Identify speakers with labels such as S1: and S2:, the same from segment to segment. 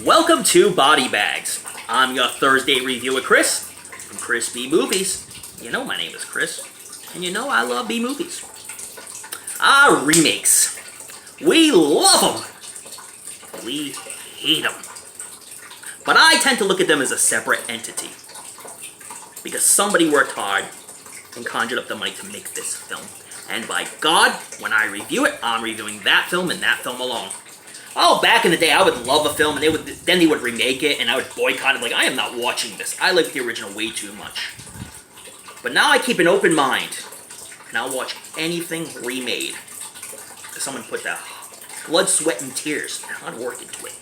S1: Welcome to Body Bags. I'm your Thursday reviewer, Chris, from Chrisb Movies. You know my name is Chris, and you know I love B-movies. Remakes. We love them. We hate them. But I tend to look at them as a separate entity. Because somebody worked hard and conjured up the money to make this film. And by God, when I review it, I'm reviewing that film and that film alone. Oh, back in the day, I would love a film, and then they would remake it, and I would boycott it. Like, I am not watching this. I like the original way too much. But now I keep an open mind, and I'll watch anything remade. Because someone put that blood, sweat, and tears and hard work into it.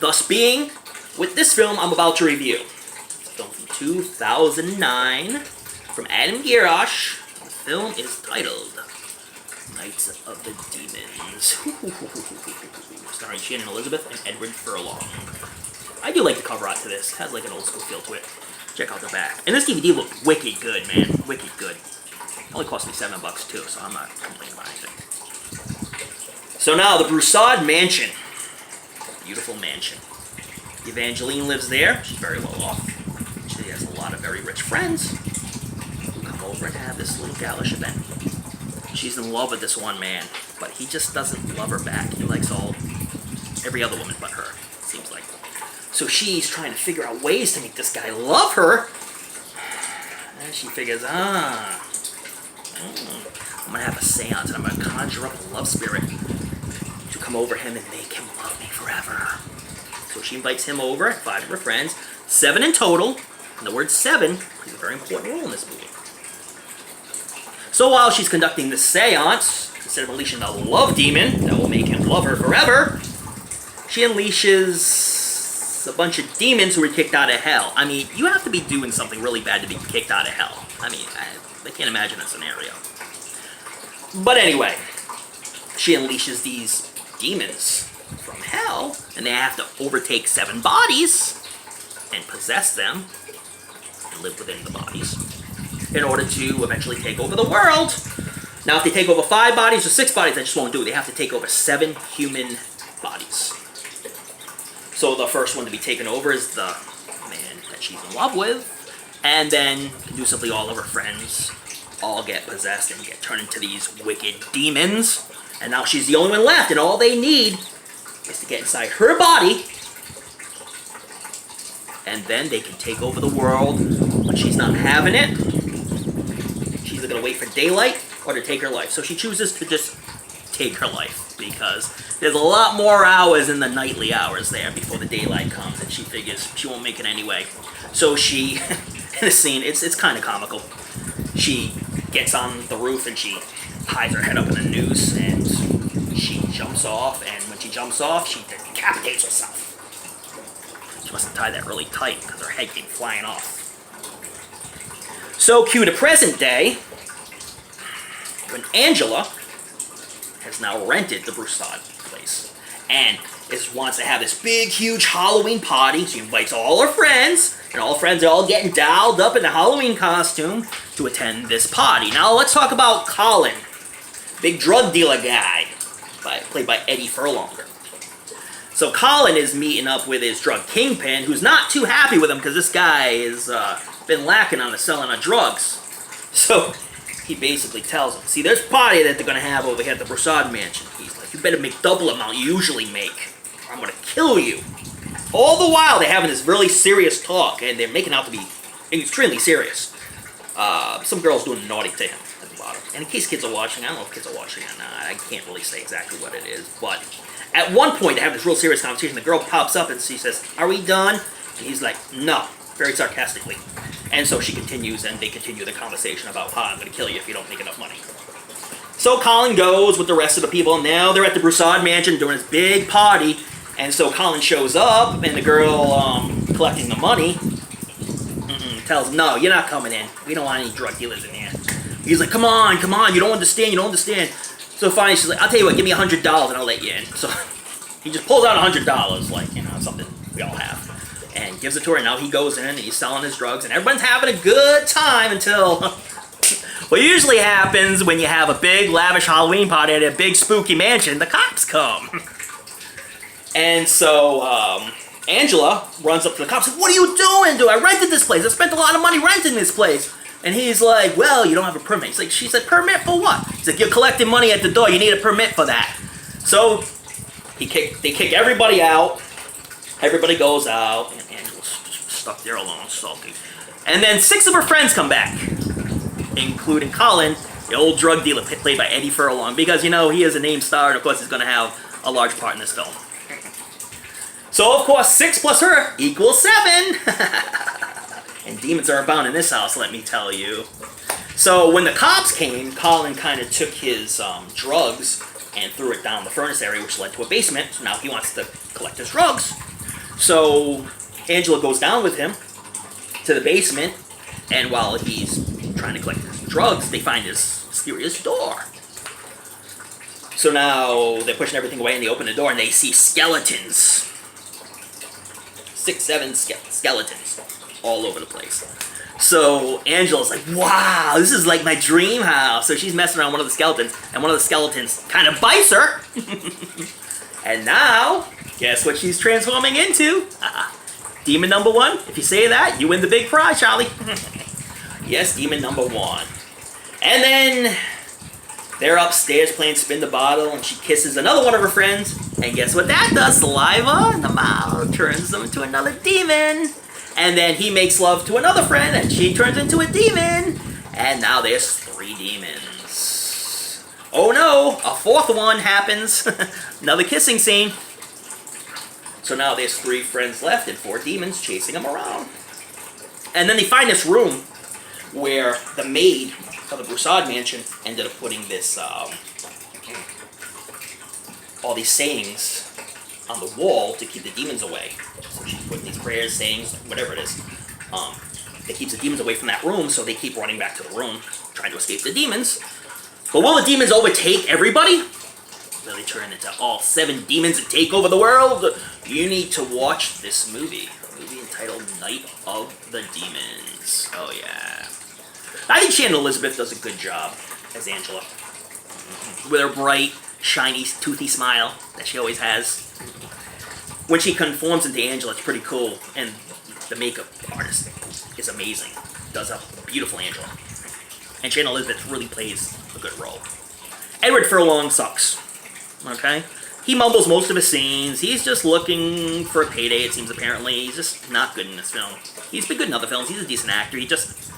S1: Thus being, with this film I'm about to review. It's a film from 2009, from Adam Girosh. The film is titled Knights of the Demons. Starring Shannon Elizabeth and Edward Furlong. I do like the cover art to this. It has like an old school feel to it. Check out the back. And this DVD looked wicked good, man. Wicked good. It only cost me $7 too, so I'm not complaining about anything. So now, the Broussard Mansion. Beautiful mansion. Evangeline lives there. She's very well off. She has a lot of very rich friends who come over and have this little galish event. She's in love with this one man, but he just doesn't love her back. He likes every other woman but her, it seems like. So she's trying to figure out ways to make this guy love her. And she figures, I'm gonna have a seance and I'm gonna conjure up a love spirit to come over him and make him love me forever. So she invites him over, 5 of her friends, 7 in total. And the word 7 plays a very important role in this movie. So while she's conducting this seance, instead of unleashing the love demon that will make him love her forever, she unleashes a bunch of demons who were kicked out of hell. I mean, you have to be doing something really bad to be kicked out of hell. I mean, I can't imagine that scenario. But anyway, she unleashes these demons from hell, and they have to overtake 7 bodies and possess them and live within the bodies in order to eventually take over the world. Now, if they take over 5 bodies or 6 bodies, they just won't do it. They have to take over 7 human bodies. So the first one to be taken over is the man that she's in love with, and then conveniently all of her friends all get possessed and get turned into these wicked demons. And now she's the only one left, and all they need is to get inside her body, and then they can take over the world. But she's not having it. She's either going to wait for daylight or to take her life. So she chooses to just take her life, because there's a lot more hours in the nightly hours there before the daylight comes, and she figures she won't make it anyway. So she, in the scene, it's kind of comical. She gets on the roof and she ties her head up in a noose, and she jumps off, and when she jumps off, she decapitates herself. She must have tied that really tight because her head came flying off. So cue to present day, when Angela has now rented the Broussard place and wants to have this big, huge Halloween party. She invites all her friends, and all her friends are all getting dolled up in a Halloween costume to attend this party. Now let's talk about Colin, big drug dealer guy, played by Eddie Furlong. So Colin is meeting up with his drug kingpin, who's not too happy with him because this guy has been lacking on the selling of drugs. So he basically tells him, see, there's a party that they're going to have over here at the Broussard Mansion. He's like, you better make double amount you usually make, or I'm going to kill you. All the while, they're having this really serious talk, and they're making out to be extremely serious. Some girl's doing naughty to him at the bottom. And in case kids are watching, I don't know if kids are watching or not. I can't really say exactly what it is. But at one point, they have this real serious conversation. The girl pops up and she says, are we done? And he's like, no, very sarcastically. And so she continues, and they continue the conversation about how I'm going to kill you if you don't make enough money. So Colin goes with the rest of the people, and now they're at the Broussard Mansion doing this big party. And so Colin shows up, and the girl collecting the money tells him, no, you're not coming in. We don't want any drug dealers in here. He's like, come on, you don't understand, you don't understand. So finally she's like, I'll tell you what, give me $100 and I'll let you in. So he just pulls out $100, like, you know, something we all have, and gives it to her. And now he goes in and he's selling his drugs, and everyone's having a good time until what usually happens when you have a big lavish Halloween party at a big spooky mansion, the cops come. And so Angela runs up to the cops and, what are you doing, dude? I rented this place. I spent a lot of money renting this place. And he's like, well, you don't have a permit. He's like, she said, permit for what? He's like, you're collecting money at the door. You need a permit for that. So they kick everybody out. Everybody goes out. And Angela's stuck there alone, sulking. And then 6 of her friends come back, including Colin, the old drug dealer played by Eddie Furlong, because, you know, he is a named star, and of course he's going to have a large part in this film. So, of course, 6 plus her equals 7. And demons are abound in this house, let me tell you. So, when the cops came, Colin kind of took his drugs and threw it down the furnace area, which led to a basement. So now he wants to collect his drugs. So, Angela goes down with him to the basement, and while he's trying to collect his drugs, they find this mysterious door. So now they're pushing everything away, and they open the door, and they see skeletons. 6, 7 skeletons all over the place. So Angela's like, wow, this is like my dream house. So she's messing around with one of the skeletons, and one of the skeletons kind of bites her. And now, guess what she's transforming into? Demon number 1. If you say that, you win the big prize, Charlie. Yes, demon number 1. And then they're upstairs playing spin the bottle, and she kisses another one of her friends. And guess what that does? Saliva in the mouth turns them into another demon. And then he makes love to another friend, and she turns into a demon. And now there's 3 demons. Oh no, a 4th one happens. Another kissing scene. So now there's 3 friends left and 4 demons chasing them around. And then they find this room where the maid of the Broussard mansion ended up putting this, all these sayings on the wall to keep the demons away. So she's putting these prayers, sayings, whatever it is. That keeps the demons away from that room, so they keep running back to the room, trying to escape the demons. But will the demons overtake everybody? Will they turn into all 7 demons and take over the world? You need to watch this movie. A movie entitled Night of the Demons. Oh yeah. I think Shannon Elizabeth does a good job as Angela. With her bright, shiny, toothy smile that she always has. When she conforms into Angela, it's pretty cool. And the makeup artist is amazing. Does a beautiful Angela. And Shannon Elizabeth really plays a good role. Edward Furlong sucks. Okay? He mumbles most of his scenes. He's just looking for a payday, it seems, apparently. He's just not good in this film. He's been good in other films. He's a decent actor. He just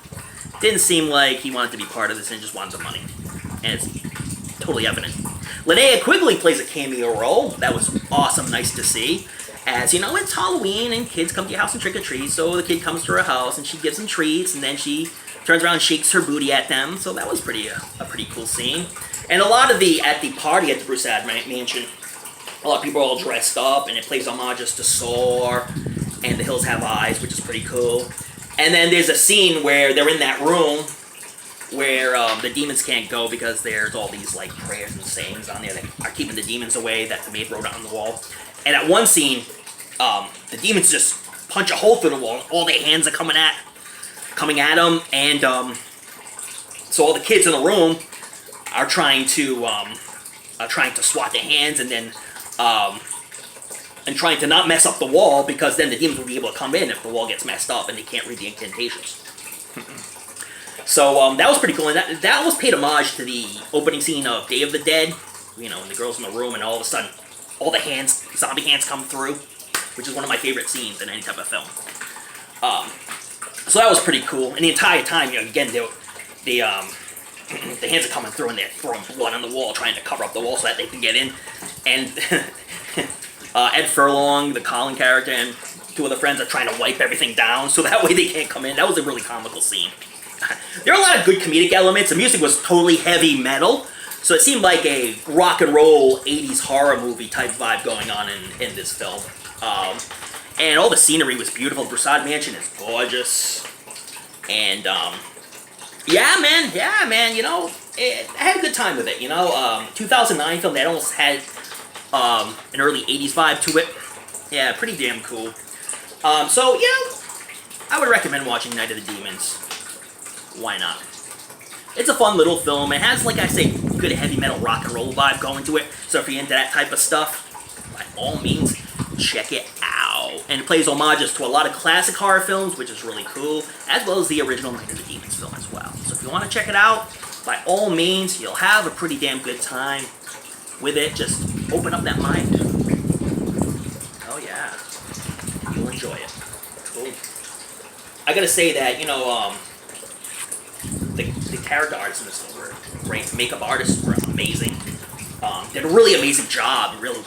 S1: didn't seem like he wanted to be part of this and just wanted the money. And it's totally evident. Linnea Quigley plays a cameo role. That was awesome, nice to see. As, you know, it's Halloween and kids come to your house and trick-or-treat, so the kid comes to her house and she gives them treats, and then she turns around and shakes her booty at them, so that was a pretty cool scene. And a lot of at the party at the Broussard mansion, a lot of people are all dressed up, and it plays homages to Saw and The Hills Have Eyes, which is pretty cool. And then there's a scene where they're in that room where the demons can't go because there's all these like prayers and sayings on there that are keeping the demons away that the maid wrote on the wall. And at one scene, the demons just punch a hole through the wall, and all their hands are coming at them, and so all the kids in the room are trying to swat their hands, and then and trying to not mess up the wall, because then the demons will be able to come in if the wall gets messed up and they can't read the incantations. So that was pretty cool, and that was paid homage to the opening scene of Day of the Dead. You know, when the girl's in the room and all of a sudden all the zombie hands come through, which is one of my favorite scenes in any type of film. So that was pretty cool. And the entire time, you know, again, the hands are coming through and they're throwing blood on the wall, trying to cover up the wall so that they can get in. And Ed Furlong, the Colin character, and 2 of the friends are trying to wipe everything down so that way they can't come in. That was a really comical scene. There are a lot of good comedic elements. The music was totally heavy metal, so it seemed like a rock and roll 80s horror movie type vibe going on in this film. And all the scenery was beautiful. The Broussard Mansion is gorgeous. And, yeah, man, you know, I had a good time with it, you know. 2009 film that almost had an early 80s vibe to it. Yeah, pretty damn cool. So, yeah, I would recommend watching Night of the Demons. Why not? It's a fun little film. It has, like I say, good heavy metal rock and roll vibe going to it. So if you're into that type of stuff, by all means, check it out. And it plays homages to a lot of classic horror films, which is really cool, as well as the original Night of the Demons film as well. So if you want to check it out, by all means, you'll have a pretty damn good time with it. Just open up that mind. Oh yeah, you'll enjoy it. Cool. I gotta say that, you know, the character artists in this film were great. Makeup artists were amazing. Did a really amazing job. Really,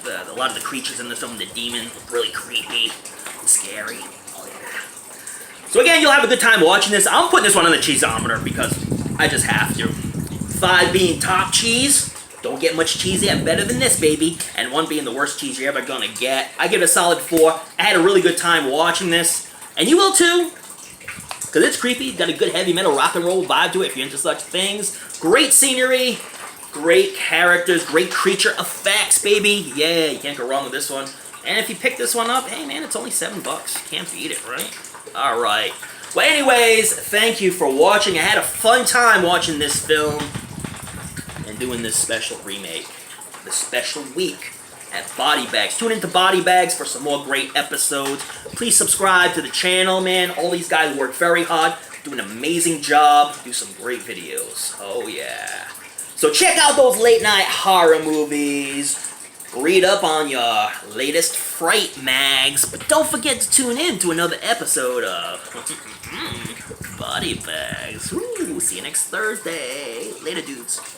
S1: a lot of the creatures in the film, the demons, were really creepy and scary. Oh yeah. So again, you'll have a good time watching this. I'm putting this one on the cheeseometer because I just have to. 5 being top cheese. Don't get much cheese yet. Better than this, baby. And 1 being the worst cheese you're ever gonna get. I give it a solid 4. I had a really good time watching this. And you will too. Because it's creepy. Got a good heavy metal rock and roll vibe to it if you're into such things. Great scenery. Great characters. Great creature effects, baby. Yeah, you can't go wrong with this one. And if you pick this one up, hey man, it's only $7. Can't beat it, right? Alright. Well, anyways, thank you for watching. I had a fun time watching this film and doing this special remake. This special week at Body Bags. Tune into Body Bags for some more great episodes. Please subscribe to the channel, man. All these guys work very hard, do an amazing job, do some great videos. Oh yeah. So check out those late night horror movies. Read up on your latest Fright Mags, but don't forget to tune in to another episode of Body Bags. Ooh, see you next Thursday. Later, dudes.